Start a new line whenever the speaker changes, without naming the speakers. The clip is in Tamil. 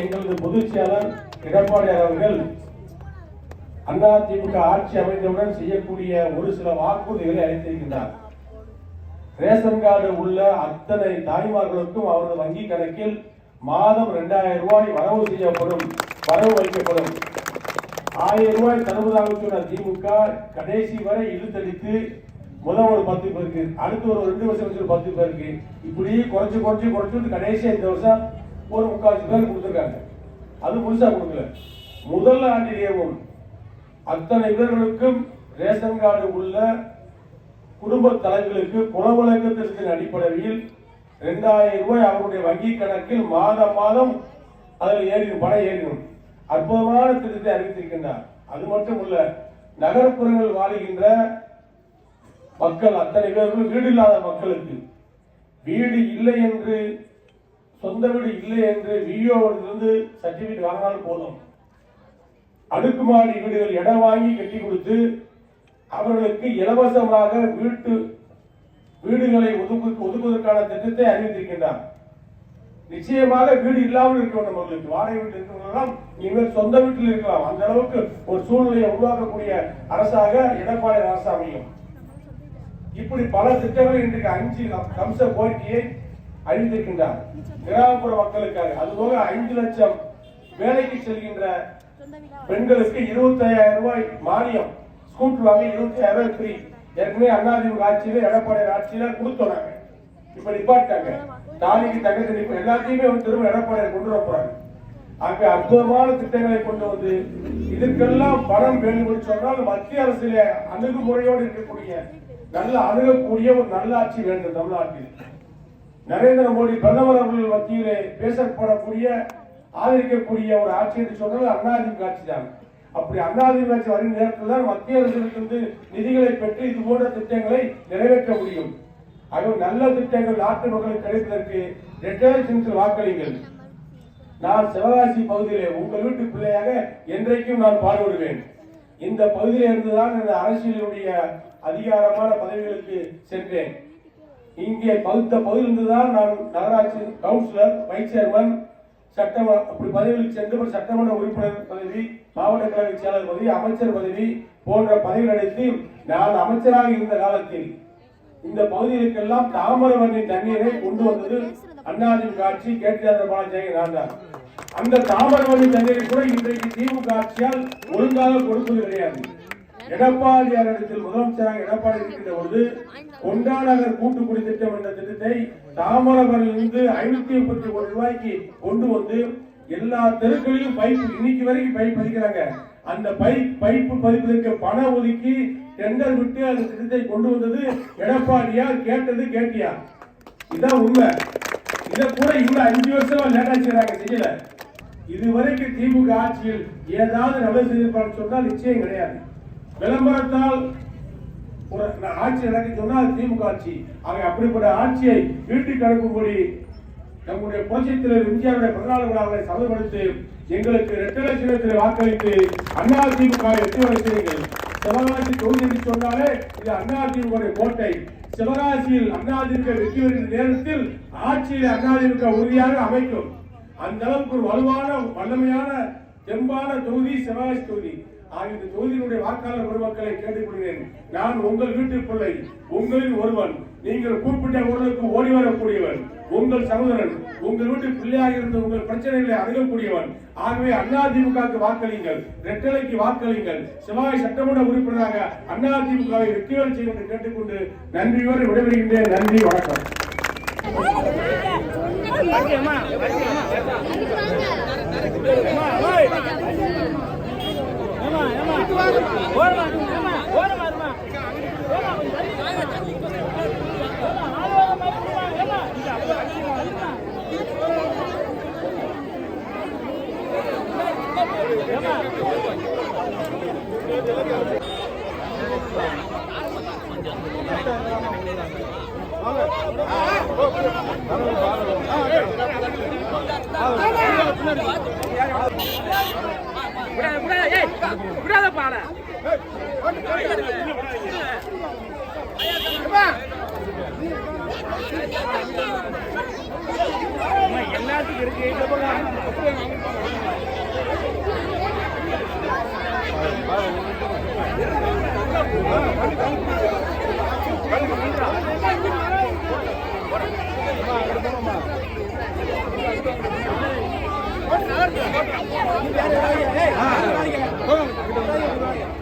எங்களது பொதுச் செயலாளர் எடப்பாடியார் அவர்கள் அதிமுக ஆட்சி அமைந்தவுடன் செய்யக்கூடிய ஒரு சில வாக்குறுதிகளை அளித்திருக்கின்றார். ரேஷன் கார்டு உள்ள அத்தனை தாய்மார்களுக்கும் அவரது வங்கி கணக்கில் மாதம் 2000 ரூபாய் வரவு வைக்கப்படும். 1000 ரூபாய் தருவதாக சொன்ன திமுக கடைசி வரை இழுத்தடித்து முதல் ஒரு 10 பேருக்கு, அடுத்து ஒரு 2 வருஷம் 10 பேருக்கு, இப்படி குறைச்சு கடைசியா இந்த வருஷம் ஒரு 3/4 பேர் கொடுத்திருக்காங்க. அது முழுசா கொடுக்கல. முதல் ஆண்டிலேயும் அத்தனை பேர்களுக்கும் ரேஷன் கார்டு உள்ள குடும்ப தலைவர்களுக்கு குலவழக்கத்திற்கு அடிப்படையில் 2000 ரூபாய் அவருடைய வங்கி கணக்கில் மாதம் அதில் பணம் ஏறிடும். அற்புதமான திட்டத்தை அறிவித்திருக்கின்றார். அது மட்டும் இல்ல, நகர்ப்புறங்கள் வாழ்கின்ற மக்கள் அத்தனை பேர்களும் வீடு இல்லாத மக்களுக்கு வீடு இல்லை என்று, சொந்த வீடு இல்லை என்று விஓவிலிருந்து சர்டிபிகேட் வாங்கினாலும் போதும், அடுக்குமாடி வீடுகள் இடம் வாங்கி கட்டி கொடுத்து அவர்களுக்கு இலவசமாக வீடுகளை ஒதுக்குவதற்கான திட்டத்தை அறிவித்திருக்கின்றார். நிச்சயமாக வீடு இல்லாமல் இருக்க வேண்டும். அவர்களுக்கு வாடகை வீட்டில் இருக்கிறவர்கள் நீங்கள் சொந்த வீட்டில் இருக்கலாம். அந்த அளவுக்கு ஒரு சூழ்நிலையை உருவாக்கக்கூடிய அரசாக எடப்பாடி அரசு அமையும். இப்படி பல திட்டங்களை இன்றைக்கு 5 அம்ச கோரிக்கையை அறிவித்திருக்கின்றார் கிராமப்புற மக்களுக்காக. அதுபோக 5 லட்சம் வேலைக்கு செல்கின்ற பெண்களுக்கு 25,000 ரூபாய் மானியம், ஸ்கூட்டர் வாங்கி 25,000 ரூபாய் ஃப்ரீ. ஏற்கனவே அதிமுக ஆட்சியில எடப்பாடி ஆட்சியில கொடுத்தோம். இப்ப நிப்பாட்டாங்க. தாலிக்கு தங்கத்தை எல்லாத்தையுமே திரும்ப எடப்பாடியை கொண்டு வர போறாங்க. அங்க அற்புதமான திட்டங்களை கொண்டு வந்து இதற்கெல்லாம் பணம் வேண்டும் சொன்னால் மத்திய அரசியல அணுகுமுறையோடு இருக்கக்கூடிய அணுகக்கூடிய ஒரு நல்ல ஆட்சி வேண்டும். தமிழ்நாட்டில் நரேந்திர மோடி பிரதமர் அவர்கள் மத்தியிலே பேசப்படக்கூடிய ஆதரிக்கக்கூடிய ஒரு ஆட்சி என்று சொன்னால் அதிமுக ஆட்சி தான். அப்படி அதிமுக ஆட்சி வரும் நேரத்தில் தான் மத்திய அரசிலிருந்து நிதிகளை பெற்று இது போன்ற திட்டங்களை நிறைவேற்ற முடியும். ஆகவே நல்ல திட்டங்கள் நாட்டு மக்களுக்கு கிடைப்பதற்கு இரட்டை சின்னத்தில் வாக்களிங்கள். நான் சிவகாசி பகுதியிலே உங்கள் வீட்டு பிள்ளையாக என்றைக்கும் நான் பாடுபடுவேன். இந்த பகுதியில் இருந்துதான் இந்த அரசியலுடைய அதிகாரமான பதவிகளுக்கு சென்றேன். இங்கே பகுதியிலிருந்துதான் நான் நகராட்சி கவுன்சிலர், வைஸ் சேர்மன், சட்டமன்ற அப்படி பதவிகளுக்கு சென்று சட்டமன்ற உறுப்பினர் பதவி, மாவட்ட கழக செயலாளர் பதவி, அமைச்சர் பதவி போன்ற பதவிகள் அடைத்து நான் அமைச்சராக இருந்த காலத்தில் இந்த பகுதிகளுக்கெல்லாம் தாமிரபரணி தண்ணீரை கொண்டு வந்தது அதிமுக ஆட்சி. கேட்டியார் பாலாஜி நான் தான். அந்த தாமிரபரணி தண்ணீரை கூட இன்றைக்கு திமுக ஆட்சியால் ஒழுங்காக கொடுப்பது கிடையாது. எடப்பாடியார் இடத்தில் முதலமைச்சராக எடப்பாடி இருக்கின்ற பொழுது கொண்டாநகர் கூட்டுக்குடி திட்டம் என்ற திட்டத்தை தாமிரபரணியிலிருந்து 530 கோடி ரூபாய்க்கு கொண்டு வந்து எல்லா தெருக்களிலும் பைப், இன்னைக்கு வரைக்கும் பைப் பதிக்கிறாங்க. அந்த பைப்பு பதிப்பதற்கு பணம் ஒதுக்கி டெண்டர் விட்டு அந்த திட்டத்தை கொண்டு வந்தது எடப்பாடியார். கேட்டது கேட்டியா? இதான் உண்மை. இதை கூட இன்னும் 5 வருஷமா லேட்டா செய்யல. இதுவரைக்கும் திமுக ஆட்சியில் ஏதாவது நல்லது செய்திருப்பான்னு சொன்னால் நிச்சயம் கிடையாது. விளம்பரத்தால் ஒரு ஆட்சி நடக்க சொன்னால் திமுக ஆட்சி. ஆக அப்படிப்பட்ட ஆட்சியை வீட்டுக்கு அனுப்பும்படி நம்முடைய புரட்சித் தலைவர் எம்ஜிஆருடைய 14 விழாவை சமர்ப்பித்து எங்களுக்கு இரட்டை சின்னத்தில் வாக்களித்து அதிமுக வெற்றி வரைக்கிறீர்கள். சிவகாசி தொகுதி சொன்னாலே இது அதிமுக கோட்டை. சிவகாசியில் அதிமுக வெற்றி வருகின்ற நேரத்தில் ஆட்சியில் அதிமுக உறுதியாக அமைக்கும். அந்த அளவுக்கு ஒரு வலுவான வல்லமையான தெம்பான தொகுதி சிவகாசி தொகுதி. இந்த தொகுதியினுடைய வாக்காளர் பெருமக்களை கேட்டுக்கொள்கிறேன். நான் உங்கள் வீட்டு பிள்ளை, உங்களின் ஒருவன். நீங்கள் கூப்பிட்ட ஊர்களுக்கு ஓடி வரக்கூடியவன், உங்கள் சகோதரன், உங்கள் வீட்டு பிள்ளையாக இருந்த உங்கள் பிரச்சனைகளை அணுகக்கூடியவன். ஆகவே அதிமுக வாக்களிங்கள், ரெட்டலைக்கு வாக்களிங்கள். சிவகாசி சட்டமன்ற உறுப்பினராக அதிமுகவை வெற்றி பெற செய்யும் என்று கேட்டுக்கொண்டு நன்றியோடு விடைபெறுகின்றேன். நன்றி, வணக்கம். பாட
எல்லாத்துக்கும் இருக்கு.
போங்க